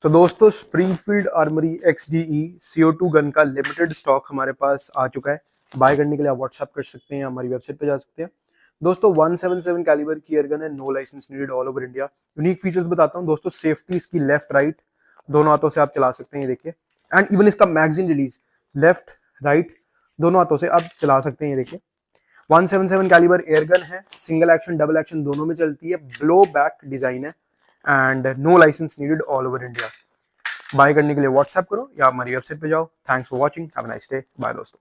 तो दोस्तों Springfield armoury XDE CO2 gun का लिमिटेड स्टॉक हमारे पास आ चुका है। बाय करने के लिए आप व्हाट्सएप कर सकते हैं, हमारी वेबसाइट पे जा सकते हैं। दोस्तों 177 कैलिबर की एयर गन है, no licence needed, all over India. Unique features बताता हूँ दोस्तों। सेफ्टी इसकी लेफ्ट राइट दोनों हाथों से आप चला सकते हैं, ये देखिए। एंड इवन इसका मैगजीन रिलीज लेफ्ट राइट दोनों हाथों से आप चला सकते हैं, ये देखिए। 177 कैलिबर एयर गन है, सिंगल एक्शन डबल एक्शन दोनों में चलती है, ब्लो बैक डिजाइन है and no licence needed, all over India. Buy करने के लिए व्हाट्सएप करो या हमारी वेबसाइट पे जाओ। Thanks for watching, have a nice day, bye दोस्तों।